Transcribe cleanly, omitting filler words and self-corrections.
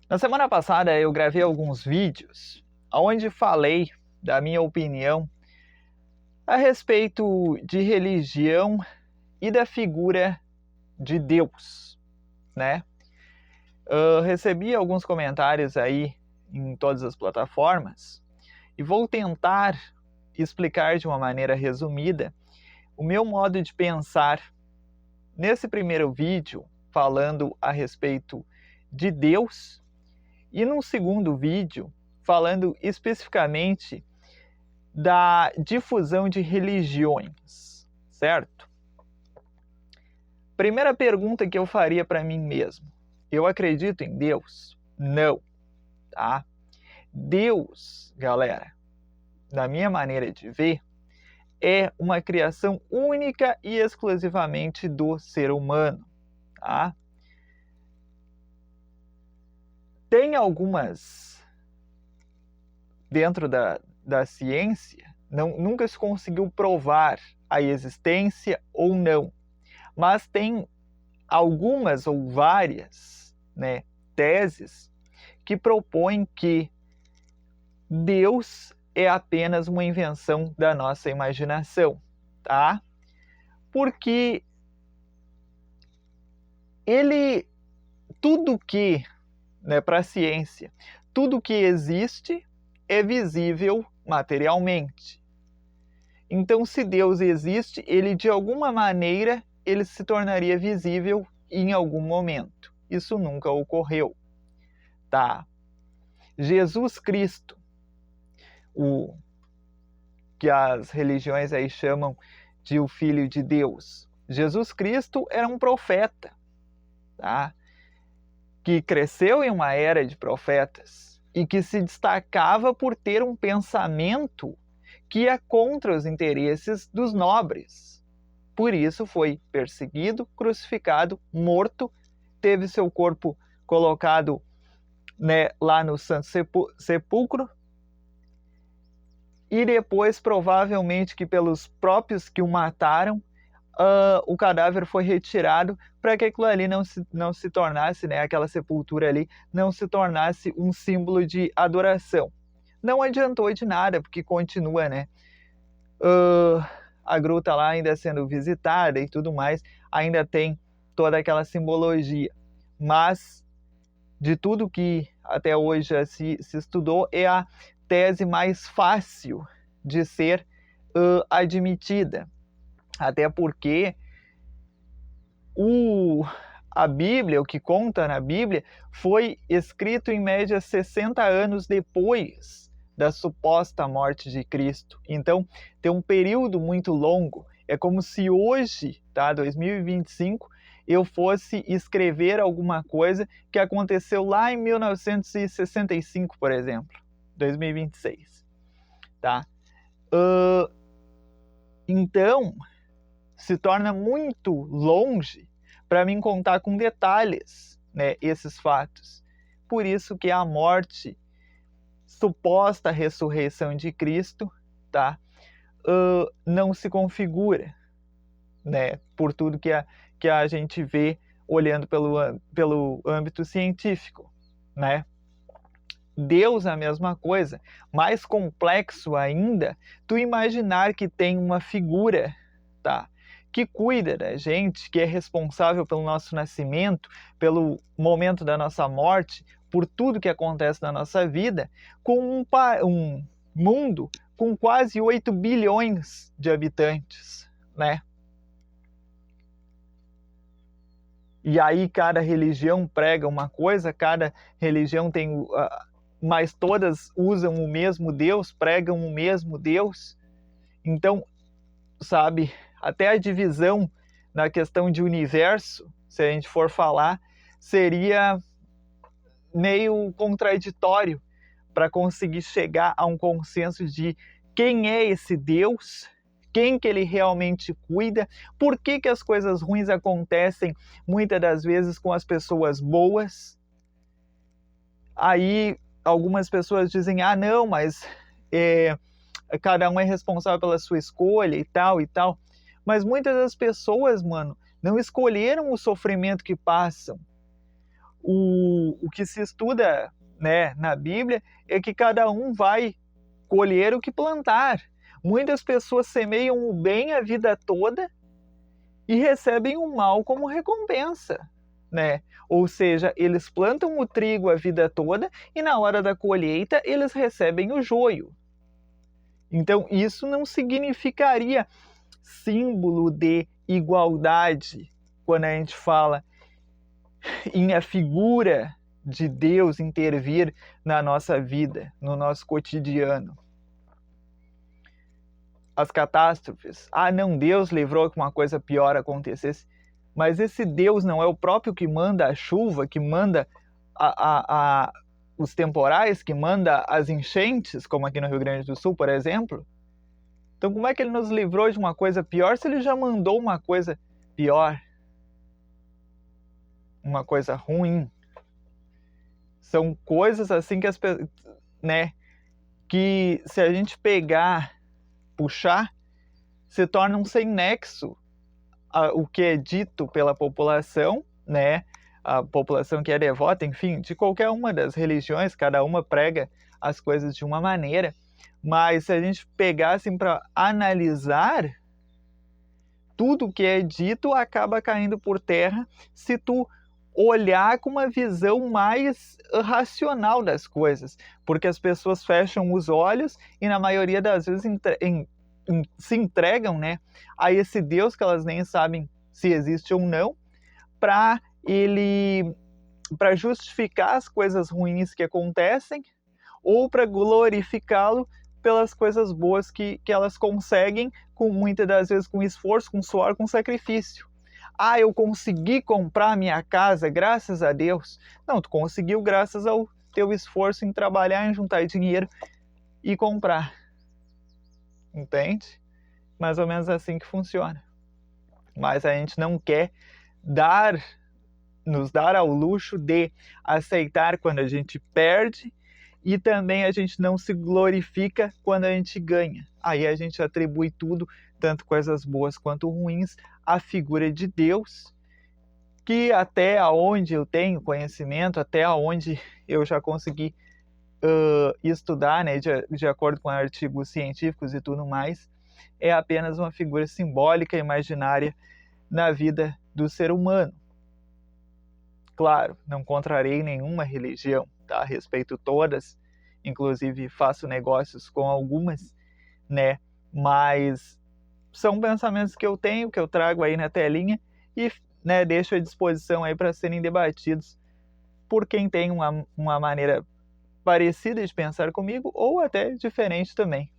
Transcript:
Na semana passada eu gravei alguns vídeos onde falei da minha opinião a respeito de religião e da figura de Deus, né? Eu recebi alguns comentários aí em todas as plataformas e vou tentar explicar de uma maneira resumida o meu modo de pensar nesse primeiro vídeo falando a respeito de Deus e num segundo vídeo falando especificamente da difusão de religiões, certo? Primeira pergunta que eu faria para mim mesmo: eu acredito em Deus? Não, tá? Deus, galera, na minha maneira de ver, é uma criação única e exclusivamente do ser humano, tá? Tem algumas, dentro da ciência, nunca se conseguiu provar a existência ou não, mas tem algumas ou várias, né, teses que propõem que Deus é apenas uma invenção da nossa imaginação, tá? Porque tudo que, né, para a ciência, tudo que existe é visível materialmente. Então, se Deus existe, ele de alguma maneira ele se tornaria visível em algum momento. Isso nunca ocorreu, tá? Jesus Cristo, o que as religiões aí chamam de o Filho de Deus. Jesus Cristo era um profeta, tá? Que cresceu em uma era de profetas e que se destacava por ter um pensamento que ia contra os interesses dos nobres. Por isso foi perseguido, crucificado, morto, teve seu corpo colocado, né, lá no Santo Sepulcro, e depois, provavelmente que pelos próprios que o mataram, o cadáver foi retirado para que aquilo ali não se tornasse, né, aquela sepultura ali, não se tornasse um símbolo de adoração. Não adiantou de nada, porque continua, né, a gruta lá ainda sendo visitada e tudo mais, ainda tem toda aquela simbologia. Mas, de tudo que até hoje já se estudou, é a tese mais fácil de ser admitida. Até porque a Bíblia, o que conta na Bíblia, foi escrito em média 60 anos depois da suposta morte de Cristo. Então, tem um período muito longo. É como se hoje, tá, 2025, eu fosse escrever alguma coisa que aconteceu lá em 1965, por exemplo, 2026, tá? Então, se torna muito longe para mim contar com detalhes, né, esses fatos. Por isso que a morte, suposta ressurreição de Cristo, tá, não se configura, né, por tudo que a gente vê olhando pelo âmbito científico, né? Deus é a mesma coisa, mais complexo ainda, tu imaginar que tem uma figura, tá, que cuida da gente, que é responsável pelo nosso nascimento, pelo momento da nossa morte, por tudo que acontece na nossa vida, com um mundo com quase 8 bilhões de habitantes, né? E aí cada religião prega uma coisa, cada religião tem, mas todas usam o mesmo Deus, pregam o mesmo Deus. Então, sabe, até a divisão na questão de universo, se a gente for falar, seria meio contraditório para conseguir chegar a um consenso de quem é esse Deus, quem que ele realmente cuida, por que que as coisas ruins acontecem muitas das vezes com as pessoas boas. Aí algumas pessoas dizem, ah não, mas cada um é responsável pela sua escolha e tal e tal. Mas muitas das pessoas, mano, não escolheram o sofrimento que passam. o que se estuda, né, na Bíblia é que cada um vai colher o que plantar. Muitas pessoas semeiam o bem a vida toda e recebem o mal como recompensa, né? Ou seja, eles plantam o trigo a vida toda e na hora da colheita eles recebem o joio. Então isso não significaria símbolo de igualdade quando a gente fala em a figura de Deus intervir na nossa vida, no nosso cotidiano. As catástrofes. Ah, não, Deus livrou que uma coisa pior acontecesse. Mas esse Deus não é o próprio que manda a chuva, que manda os temporais, que manda as enchentes, como aqui no Rio Grande do Sul, por exemplo? Então como é que ele nos livrou de uma coisa pior se ele já mandou uma coisa pior? Uma coisa ruim? São coisas assim que né, que se a gente pegar, puxar, se tornam sem nexo o que é dito pela população, né? A população que é devota, enfim, de qualquer uma das religiões, cada uma prega as coisas de uma maneira, mas se a gente pegar assim para analisar, tudo que é dito acaba caindo por terra se tu olhar com uma visão mais racional das coisas, porque as pessoas fecham os olhos e na maioria das vezes se entregam, né, a esse Deus que elas nem sabem se existe ou não, para justificar as coisas ruins que acontecem ou para glorificá-lo pelas coisas boas que elas conseguem, com muitas das vezes com esforço, com suor, com sacrifício. Ah, eu consegui comprar minha casa, graças a Deus. Não, tu conseguiu graças ao teu esforço em trabalhar, em juntar dinheiro e comprar. Entende? Mais ou menos assim que funciona. Mas a gente não quer nos dar ao luxo de aceitar quando a gente perde e também a gente não se glorifica quando a gente ganha. Aí a gente atribui tudo, tanto coisas boas quanto ruins, à figura de Deus, que até onde eu tenho conhecimento, até onde eu já consegui estudar, né, de acordo com artigos científicos e tudo mais, é apenas uma figura simbólica, imaginária na vida do ser humano. Claro, não contrariei nenhuma religião, tá? Respeito todas, inclusive faço negócios com algumas, né? Mas são pensamentos que eu tenho, que eu trago aí na telinha e, né, deixo à disposição aí para serem debatidos por quem tem uma maneira parecida de pensar comigo ou até diferente também.